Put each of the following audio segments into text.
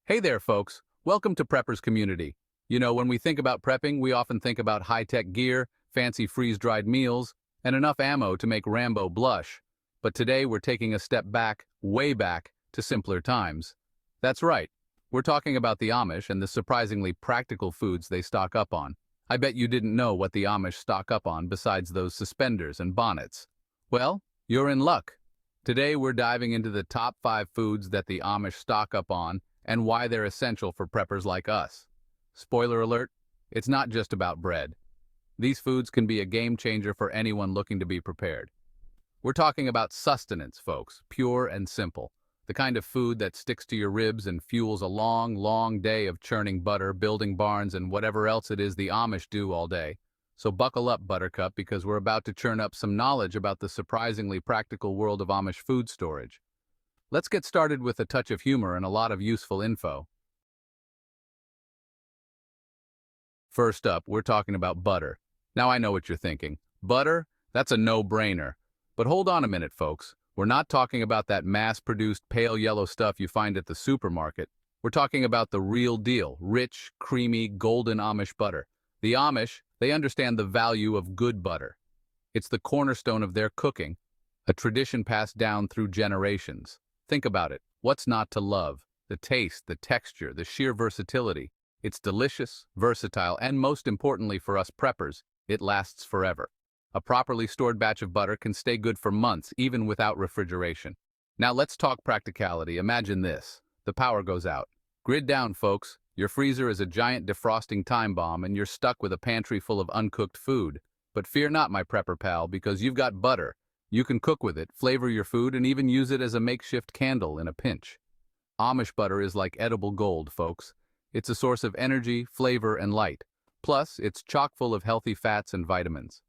Hey there, folks. Welcome to Preppers Community. You know, when we think about prepping, we often think about high-tech gear, fancy freeze-dried meals, and enough ammo to make Rambo blush. But today we're taking a step back, way back, to simpler times. That's right. We're talking about the Amish and the surprisingly practical foods they stock up on. I bet you didn't know what the Amish stock up on besides those suspenders and bonnets. Well, you're in luck. Today we're diving into the top 5 foods that the Amish stock up on and why they're essential for preppers like us. Spoiler alert, it's not just about bread. These foods can be a game changer for anyone looking to be prepared. We're talking about sustenance, folks, pure and simple. The kind of food that sticks to your ribs and fuels a long, long day of churning butter, building barns, and whatever else it is the Amish do all day. So buckle up, Buttercup, because we're about to churn up some knowledge about the surprisingly practical world of Amish food storage. Let's get started with a touch of humor and a lot of useful info. First up, we're talking about butter. Now I know what you're thinking. Butter? That's a no-brainer. But hold on a minute, folks. We're not talking about that mass-produced pale yellow stuff you find at the supermarket. We're talking about the real deal, rich, creamy, golden Amish butter. The Amish, they understand the value of good butter. It's the cornerstone of their cooking, a tradition passed down through generations. Think about it. What's not to love? The taste, the texture, the sheer versatility. It's delicious, versatile, and most importantly for us preppers, it lasts forever. A properly stored batch of butter can stay good for months, even without refrigeration. Now let's talk practicality. Imagine this. The power goes out. Grid down, folks. Your freezer is a giant defrosting time bomb and you're stuck with a pantry full of uncooked food. But fear not, my prepper pal, because you've got butter. You can cook with it, flavor your food, and even use it as a makeshift candle in a pinch. Amish butter is like edible gold, folks. It's a source of energy, flavor, and light. Plus, it's chock full of healthy fats and vitamins.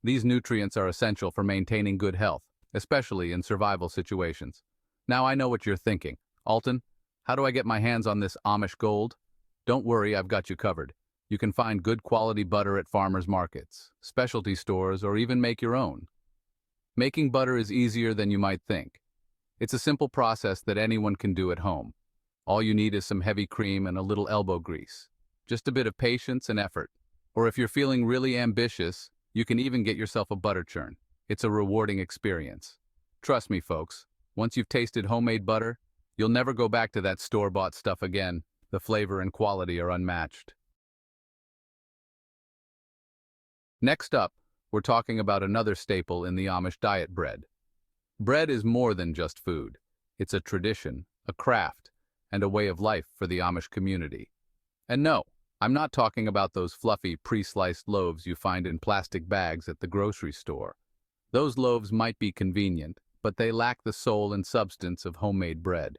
These nutrients are essential for maintaining good health, especially in survival situations. Now I know what you're thinking. Alton, how do I get my hands on this Amish gold? Don't worry, I've got you covered. You can find good quality butter at farmers markets, specialty stores, or even make your own. Making butter is easier than you might think. It's a simple process that anyone can do at home. All you need is some heavy cream and a little elbow grease. Just a bit of patience and effort. Or if you're feeling really ambitious, you can even get yourself a butter churn. It's a rewarding experience. Trust me, folks, once you've tasted homemade butter, you'll never go back to that store-bought stuff again. The flavor and quality are unmatched. Next up, we're talking about another staple in the Amish diet, bread. Bread is more than just food. It's a tradition, a craft, and a way of life for the Amish community. And no, I'm not talking about those fluffy, pre-sliced loaves you find in plastic bags at the grocery store. Those loaves might be convenient, but they lack the soul and substance of homemade bread.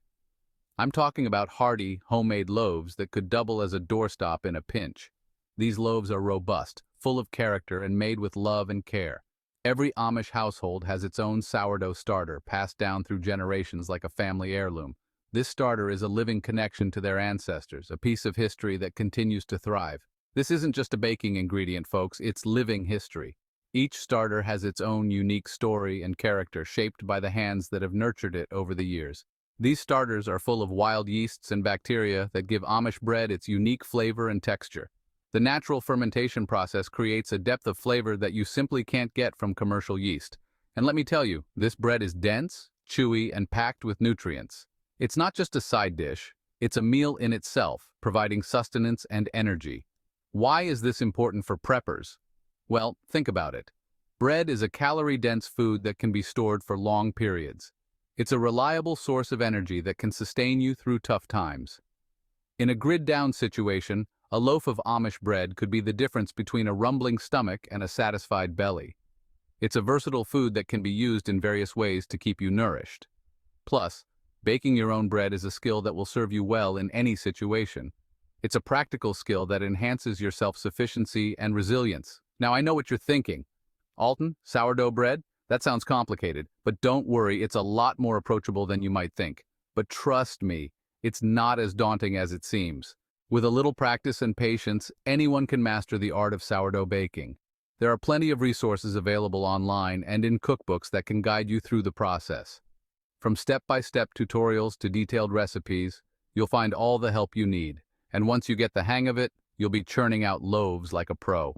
I'm talking about hearty, homemade loaves that could double as a doorstop in a pinch. These loaves are robust, full of character, and made with love and care. Every Amish household has its own sourdough starter, passed down through generations like a family heirloom. This starter is a living connection to their ancestors, a piece of history that continues to thrive. This isn't just a baking ingredient, folks, it's living history. Each starter has its own unique story and character shaped by the hands that have nurtured it over the years. These starters are full of wild yeasts and bacteria that give Amish bread its unique flavor and texture. The natural fermentation process creates a depth of flavor that you simply can't get from commercial yeast. And let me tell you, this bread is dense, chewy, and packed with nutrients. It's not just a side dish, it's a meal in itself, providing sustenance and energy. Why is this important for preppers? Well, think about it. Bread is a calorie-dense food that can be stored for long periods. It's a reliable source of energy that can sustain you through tough times. In a grid-down situation, a loaf of Amish bread could be the difference between a rumbling stomach and a satisfied belly. It's a versatile food that can be used in various ways to keep you nourished. Plus, baking your own bread is a skill that will serve you well in any situation. It's a practical skill that enhances your self-sufficiency and resilience. Now I know what you're thinking. Alton, sourdough bread? That sounds complicated, but don't worry, it's a lot more approachable than you might think. But trust me, it's not as daunting as it seems. With a little practice and patience, anyone can master the art of sourdough baking. There are plenty of resources available online and in cookbooks that can guide you through the process. From step-by-step tutorials to detailed recipes, You'll find all the help you need, and once you get the hang of it, you'll be churning out loaves like a pro.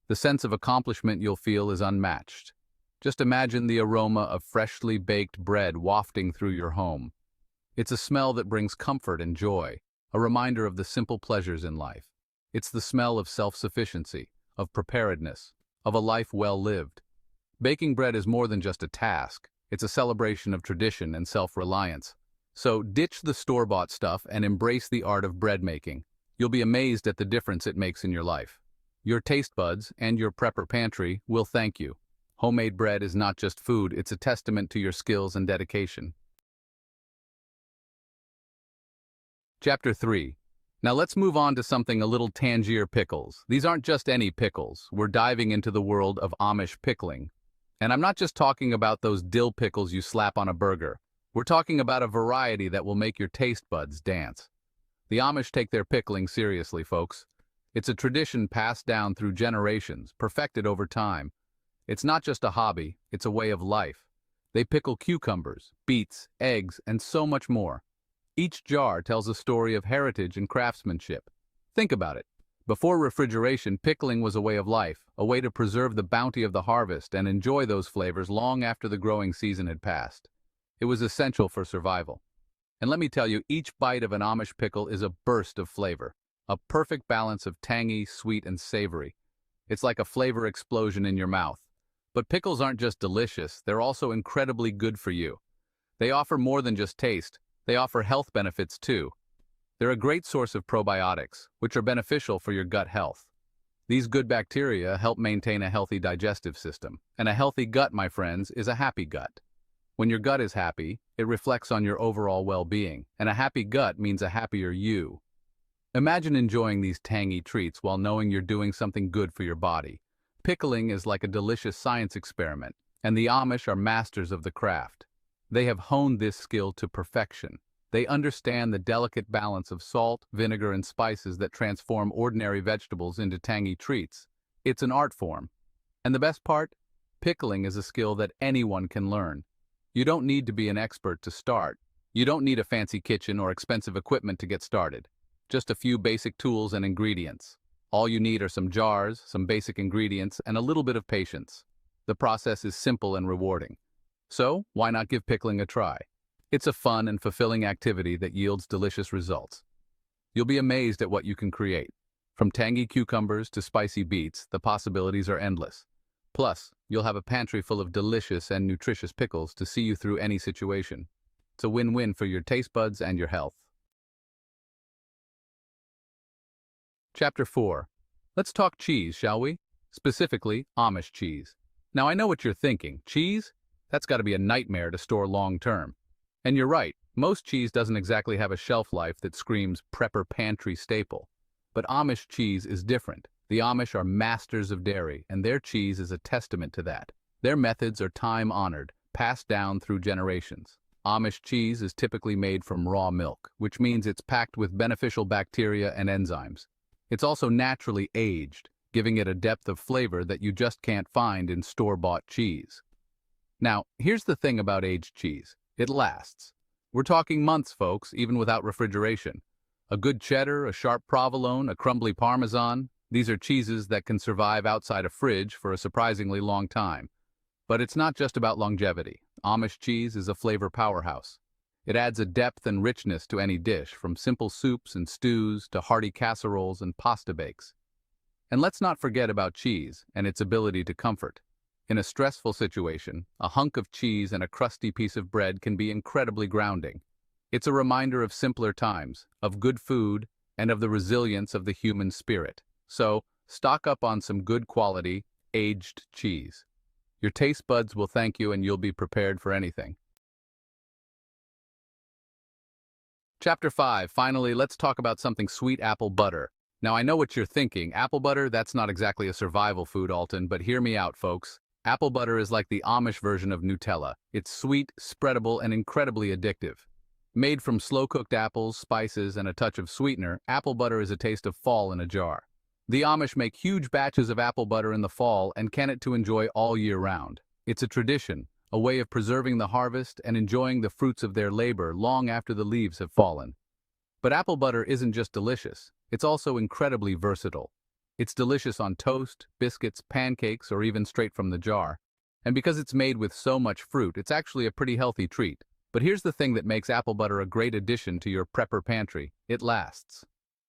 The sense of accomplishment you'll feel is unmatched. Just imagine the aroma of freshly baked bread wafting through your home. It's a smell that brings comfort and joy, a reminder of the simple pleasures in life. It's the smell of self-sufficiency, of preparedness, of a life well lived. Baking bread is more than just a task. It's a celebration of tradition and self-reliance. So ditch the store-bought stuff and embrace the art of bread making. You'll be amazed at the difference it makes in your life. Your taste buds and your prepper pantry will thank you. Homemade bread is not just food, it's a testament to your skills and dedication. Chapter 3. Now let's move on to something a little tangier: pickles. These aren't just any pickles. We're diving into the world of Amish pickling. And I'm not just talking about those dill pickles you slap on a burger. We're talking about a variety that will make your taste buds dance. The Amish take their pickling seriously, folks. It's a tradition passed down through generations, perfected over time. It's not just a hobby, it's a way of life. They pickle cucumbers, beets, eggs, and so much more. Each jar tells a story of heritage and craftsmanship. Think about it. Before refrigeration, pickling was a way of life, a way to preserve the bounty of the harvest and enjoy those flavors long after the growing season had passed. It was essential for survival. And let me tell you, each bite of an Amish pickle is a burst of flavor, a perfect balance of tangy, sweet, and savory. It's like a flavor explosion in your mouth. But pickles aren't just delicious, they're also incredibly good for you. They offer more than just taste, they offer health benefits too. They're a great source of probiotics, which are beneficial for your gut health. These good bacteria help maintain a healthy digestive system. And a healthy gut, my friends, is a happy gut. When your gut is happy, it reflects on your overall well-being, and a happy gut means a happier you. Imagine enjoying these tangy treats while knowing you're doing something good for your body. Pickling is like a delicious science experiment, and the Amish are masters of the craft. They have honed this skill to perfection. They understand the delicate balance of salt, vinegar, and spices that transform ordinary vegetables into tangy treats. It's an art form. And the best part? Pickling is a skill that anyone can learn. You don't need to be an expert to start. You don't need a fancy kitchen or expensive equipment to get started. Just a few basic tools and ingredients. All you need are some jars, some basic ingredients, and a little bit of patience. The process is simple and rewarding. So, why not give pickling a try? It's a fun and fulfilling activity that yields delicious results. You'll be amazed at what you can create. From tangy cucumbers to spicy beets, the possibilities are endless. Plus, you'll have a pantry full of delicious and nutritious pickles to see you through any situation. It's a win-win for your taste buds and your health. Chapter 4. Let's talk cheese, shall we? Specifically, Amish cheese. Now I know what you're thinking. Cheese? That's got to be a nightmare to store long-term. And you're right, most cheese doesn't exactly have a shelf life that screams prepper pantry staple. But Amish cheese is different. The Amish are masters of dairy, and their cheese is a testament to that. Their methods are time-honored, passed down through generations. Amish cheese is typically made from raw milk, which means it's packed with beneficial bacteria and enzymes. It's also naturally aged, giving it a depth of flavor that you just can't find in store-bought cheese. Now, here's the thing about aged cheese. It lasts. We're talking months, folks, even without refrigeration. A good cheddar, a sharp provolone, a crumbly parmesan, these are cheeses that can survive outside a fridge for a surprisingly long time. But it's not just about longevity. Amish cheese is a flavor powerhouse. It adds a depth and richness to any dish, from simple soups and stews to hearty casseroles and pasta bakes. And let's not forget about cheese and its ability to comfort. In a stressful situation, a hunk of cheese and a crusty piece of bread can be incredibly grounding. It's a reminder of simpler times, of good food, and of the resilience of the human spirit. So, stock up on some good quality, aged cheese. Your taste buds will thank you and you'll be prepared for anything. Chapter 5. Finally, let's talk about something sweet: apple butter. Now I know what you're thinking. Apple butter, that's not exactly a survival food, Alton, but hear me out, folks. Apple butter is like the Amish version of Nutella. It's sweet, spreadable, and incredibly addictive. Made from slow-cooked apples, spices, and a touch of sweetener, apple butter is a taste of fall in a jar. The Amish make huge batches of apple butter in the fall and can it to enjoy all year round. It's a tradition, a way of preserving the harvest and enjoying the fruits of their labor long after the leaves have fallen. But apple butter isn't just delicious, it's also incredibly versatile. It's delicious on toast, biscuits, pancakes, or even straight from the jar. And because it's made with so much fruit, it's actually a pretty healthy treat. But here's the thing that makes apple butter a great addition to your prepper pantry. It lasts.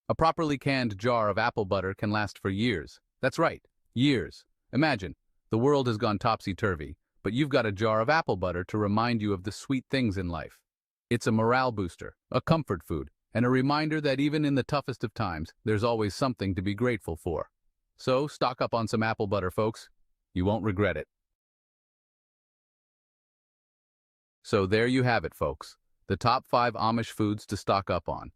A properly canned jar of apple butter can last for years. That's right, years. Imagine, the world has gone topsy-turvy, but you've got a jar of apple butter to remind you of the sweet things in life. It's a morale booster, a comfort food, and a reminder that even in the toughest of times, there's always something to be grateful for. So, stock up on some apple butter, folks. You won't regret it. So there you have it, folks. The top 5 Amish foods to stock up on.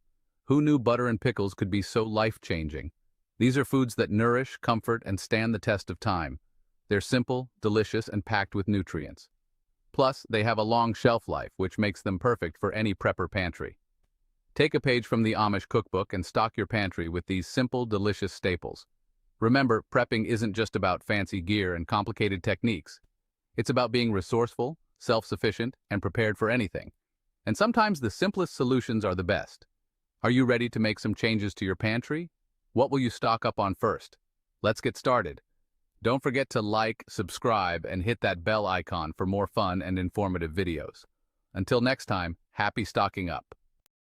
Who knew butter and pickles could be so life-changing? These are foods that nourish, comfort, and stand the test of time. They're simple, delicious, and packed with nutrients. Plus, they have a long shelf life, which makes them perfect for any prepper pantry. Take a page from the Amish cookbook and stock your pantry with these simple, delicious staples. Remember, prepping isn't just about fancy gear and complicated techniques. It's about being resourceful, self-sufficient, and prepared for anything. And sometimes the simplest solutions are the best. Are you ready to make some changes to your pantry? What will you stock up on first? Let's get started. Don't forget to like, subscribe, and hit that bell icon for more fun and informative videos. Until next time, happy stocking up.